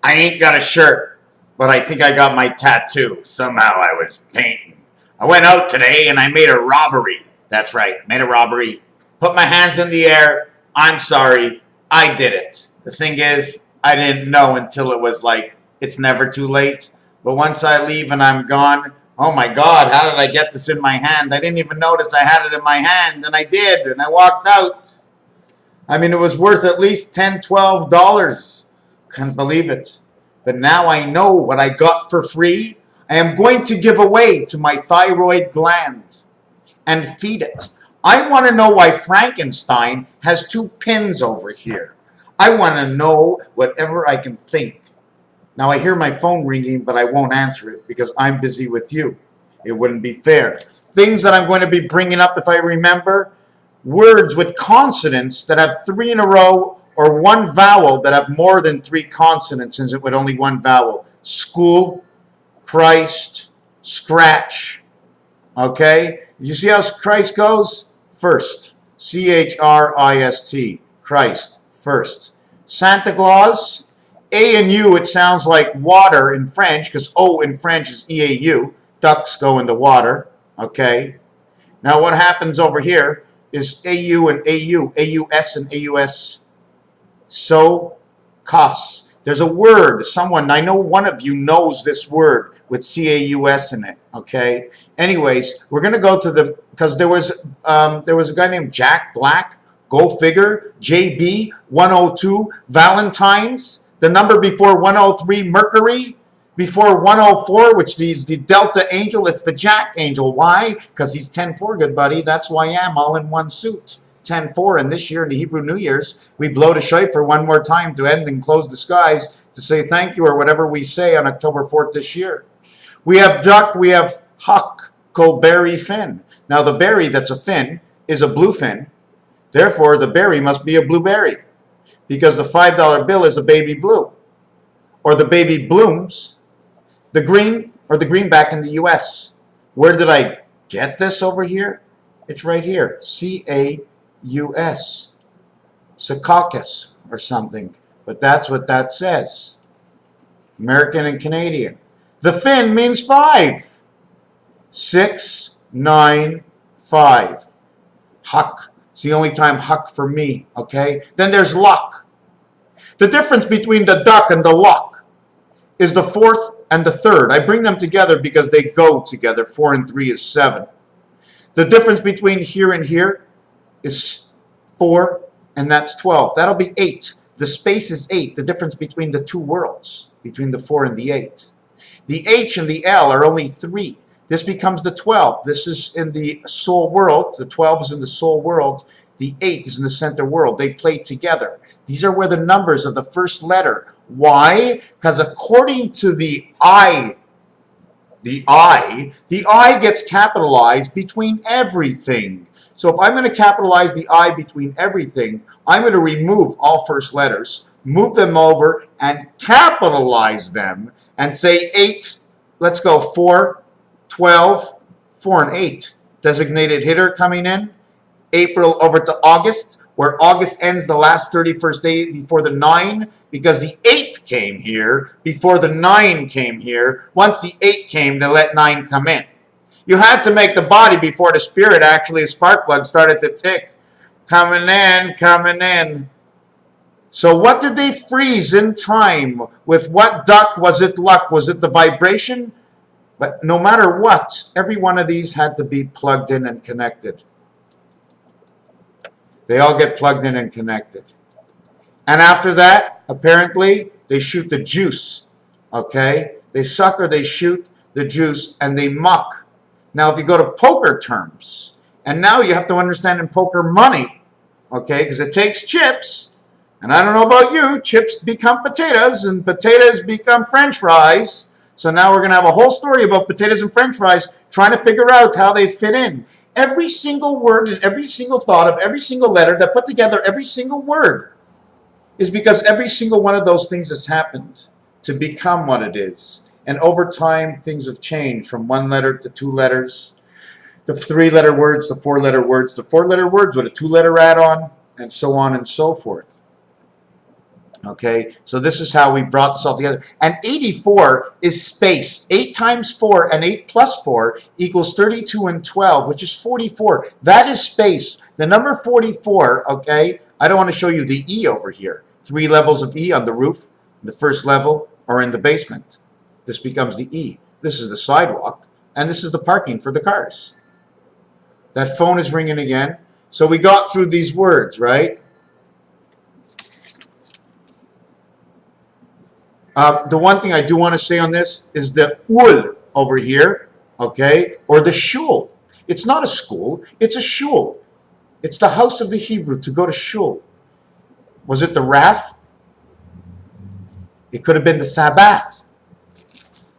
I ain't got a shirt, but I think I got my tattoo. Somehow I was painting. I went out today and I made a robbery. That's right, made a robbery. Put my hands in the air. I'm sorry, I did it. The thing is, I didn't know until it was like, it's never too late. But once I leave and I'm gone, oh my God, how did I get this in my hand? I didn't even notice I had it in my hand, and I did, and I walked out. I mean, it was worth at least $10, $12. Couldn't believe it. But now I know what I got for free. I am going to give away to my thyroid gland and feed it. I want to know why Frankenstein has 2 pins over here. I want to know whatever I can think. Now I hear my phone ringing, but I won't answer it because I'm busy with you. It wouldn't be fair. Things that I'm going to be bringing up, if I remember, words with consonants that have 3 in a row, or 1 vowel that have more than 3 consonants with only 1 vowel. School, Christ, scratch. Okay? You see how Christ goes? First. C-H-R-I-S-T. Christ. First. Santa Claus. A and U, it sounds like water in French, because O in French is E-A-U. Ducks go in the water. Okay? Now what happens over here is A-U and A-U. A-U-S and A-U-S. So, cos. There's a word, someone, I know one of you knows this word with C-A-U-S in it, okay? Anyways, we're going to go to the, because there was a guy named Jack Black, go figure, JB, 102, Valentine's, the number before 103, Mercury, before 104, which is the Delta Angel, it's the Jack Angel. Why? Because he's 10-4, good buddy. That's why I am all in one suit. 10-4, and this year in the Hebrew New Year's, we blow the shofar one more time to end and close the skies to say thank you, or whatever we say on October 4th this year. We have duck, we have huck, called berry fin. Now the berry that's a fin is a blue fin. Therefore, the berry must be a blueberry, because the $5 bill is a baby blue, or the baby blooms, the green, or the greenback in the U.S. Where did I get this over here? It's right here, C-A-U-S, Secaucus or something, but that's what that says. American and Canadian. The fin means 5. 6, 9, 5. Huck. It's the only time huck for me, okay? Then there's luck. The difference between the duck and the luck is the 4th and the 3rd. I bring them together because they go together. 4 and 3 is 7. The difference between here and here is 4, and that's 12. That'll be 8. The space is 8, the difference between the 2 worlds, between the 4 and the 8. The H and the L are only 3. This becomes the 12. This is in the soul world. The 12 is in the soul world. The 8 is in the center world. They play together. These are where the numbers of the first letter. Why? Because according to the I gets capitalized between everything. So if I'm going to capitalize the I between everything, I'm going to remove all first letters, move them over, and capitalize them, and say 8, let's go 4, 12, 4 and 8. Designated hitter coming in. April over to August, where August ends the last 31st day before the 9, because the 8 came here before the 9 came here. Once the 8 came, they let 9 come in. You had to make the body before the spirit, actually, a spark plug, started to tick. Coming in, coming in. So what did they freeze in time? With what duck? Was it luck? Was it the vibration? But no matter what, every one of these had to be plugged in and connected. They all get plugged in and connected. And after that, apparently, they shoot the juice. Okay? They suck or they shoot the juice, and they muck. Now, if you go to poker terms, and now you have to understand in poker money, okay, because it takes chips, and I don't know about you, chips become potatoes, and potatoes become French fries. So now we're going to have a whole story about potatoes and French fries, trying to figure out how they fit in. Every single word and every single thought of every single letter that put together every single word is because every single one of those things has happened to become what it is. And over time, things have changed from 1 letter to 2 letters, to 3-letter words, to 4-letter words, to 4-letter words with a 2-letter add-on, and so on and so forth. Okay, so this is how we brought this all together. And 84 is space. 8 times 4 and 8 plus 4 equals 32 and 12, which is 44. That is space. The number 44, okay, I don't want to show you the E over here. 3 levels of E on the roof, the first level, or in the basement. This becomes the E. This is the sidewalk, and this is the parking for the cars. That phone is ringing again. So we got through these words, right? The one thing I do want to say on this is the ul over here, okay, or the shul. It's not a school, it's a shul. It's the house of the Hebrew to go to shul. Was it the wrath? It could have been the Sabbath.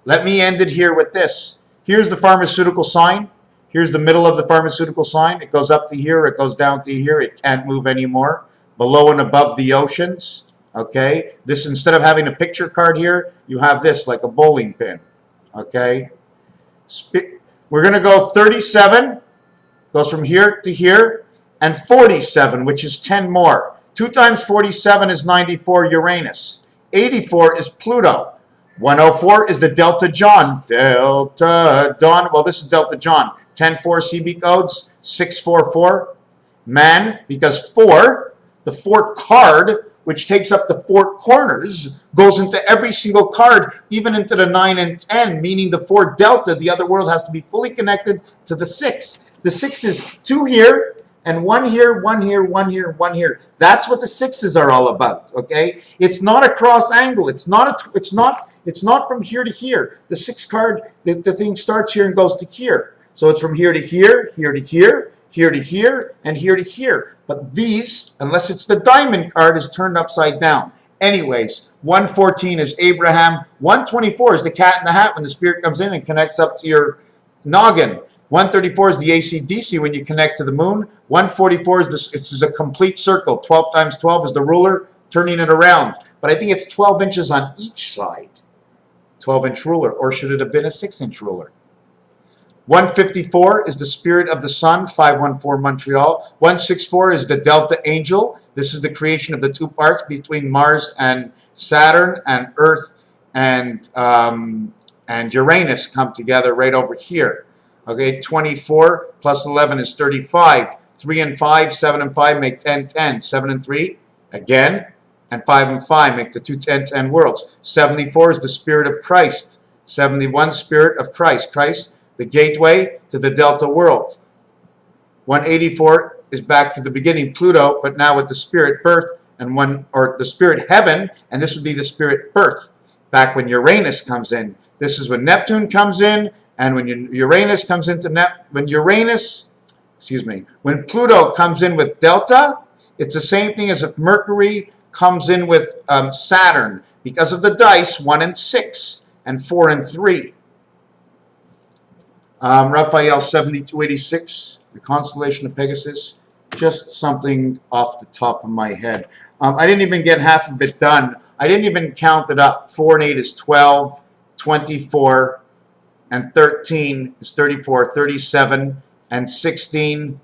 Let me end it here with this. Here's the pharmaceutical sign. Here's the middle of the pharmaceutical sign. It goes up to here, it goes down to here. It can't move anymore. Below and above the oceans. Okay, this, instead of having a picture card here, you have this like a bowling pin. Okay, we're going to go 37, goes from here to here, and 47, which is 10 more. 2 times 47 is 94, Uranus. 84 is Pluto. 104 is the Delta John. Delta Dawn. Well, this is Delta John. 10-4 CB codes, 644. Man, because 4, the 4 card, which takes up the 4 corners, goes into every single card, even into the 9 and 10, meaning the 4 delta, the other world, has to be fully connected to the 6. The 6 is 2 here, and 1 here, 1 here, 1 here, 1 here. That's what the 6s are all about, okay? It's not a cross angle. It's not from here to here. The 6 card, the thing starts here and goes to here. So it's from here to here, here to here, here to here, and here to here. But these, unless it's the diamond card, is turned upside down. Anyways, 114 is Abraham. 124 is the cat in the hat when the spirit comes in and connects up to your noggin. 134 is the AC/DC when you connect to the moon. 144 is it's a complete circle. 12 times 12 is the ruler, turning it around. But I think it's 12 inches on each side. 12-inch ruler, or should it have been a 6-inch ruler? 154 is the spirit of the sun, 514 Montreal. 164 is the Delta Angel. This is the creation of the 2 parts between Mars and Saturn, and Earth and Uranus come together right over here. Okay, 24 plus 11 is 35. 3 and 5, 7 and 5 make 10, 10. 7 and 3, again, and 5 and 5 make the 2 10, 10 worlds. 74 is the spirit of Christ. 71, spirit of Christ. Christ, the gateway to the Delta world. 184 is back to the beginning, Pluto, but now with the spirit birth, and the spirit heaven, and this would be the spirit birth. Back when Uranus comes in, this is when Neptune comes in, and when Uranus comes into when Pluto comes in with Delta, it's the same thing as if Mercury comes in with Saturn, because of the dice, 1 and 6, and 4 and 3. Raphael 7286, the constellation of Pegasus, just something off the top of my head. I didn't even get half of it done. I didn't even count it up. 4 and 8 is 12, 24, and 13 is 34, 37, and 16,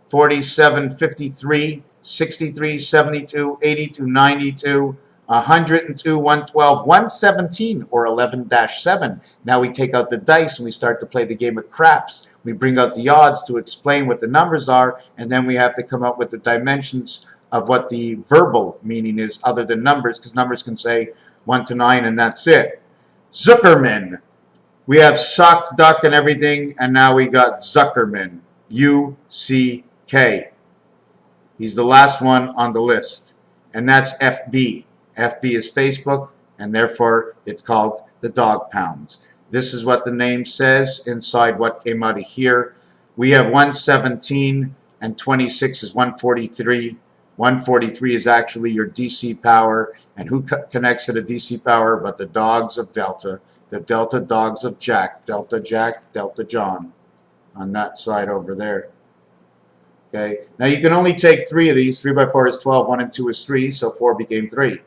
47, 53, 63, 72, 82, 92, 102, 112, 117, or 11-7. Now we take out the dice and we start to play the game of craps. We bring out the odds to explain what the numbers are, and then we have to come up with the dimensions of what the verbal meaning is other than numbers, because numbers can say 1 to 9 and that's it. Zuckerman. We have suck, duck, and everything, and now we got Zuckerman. U-C-K. He's the last one on the list, and that's FB. FB is Facebook, and therefore it's called the dog pounds. This is what the name says inside what came out of here. We have 117, and 26 is 143. 143 is actually your DC power, and who connects to the DC power but the dogs of Delta, the Delta dogs of Jack, Delta John, on that side over there. Okay, now you can only take 3 of these. 3 by 4 is 12, 1 and 2 is 3, so 4 became 3.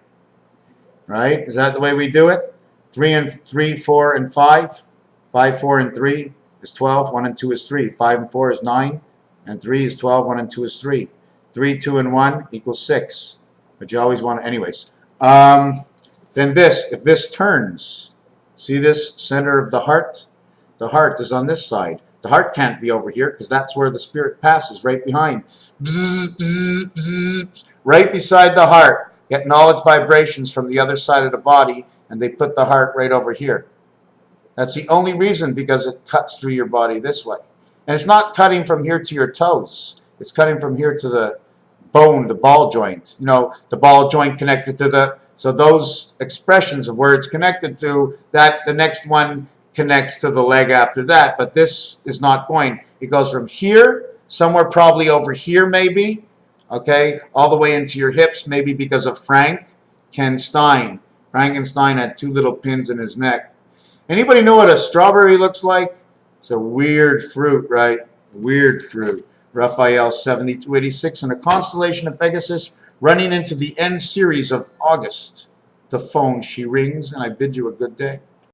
Right? Is that the way we do it? 3 and 3, 4 and 5. 5, 4 and 3 is 12, 1 and 2 is 3. 5 and 4 is 9, and 3 is 12, 1 and 2 is 3. 3, 2 and 1 equals 6. But you always want to, anyways. Then this, if this turns, see this center of the heart? The heart is on this side. The heart can't be over here because that's where the spirit passes, right behind. Bzz, bzz, bzz, right beside the heart, getting all its vibrations from the other side of the body, and they put the heart right over here. That's the only reason, because it cuts through your body this way. And it's not cutting from here to your toes. It's cutting from here to the bone, the ball joint. You know, the ball joint connected to the... So those expressions of where it's connected to, that the next one connects to the leg after that. But this is not going. It goes from here, somewhere probably over here maybe, okay, all the way into your hips, maybe because of Frankenstein. Frankenstein had 2 little pins in his neck. Anybody know what a strawberry looks like? It's a weird fruit, right? Weird fruit. Raphael 7286 in a constellation of Pegasus, running into the end series of August. The phone she rings, and I bid you a good day.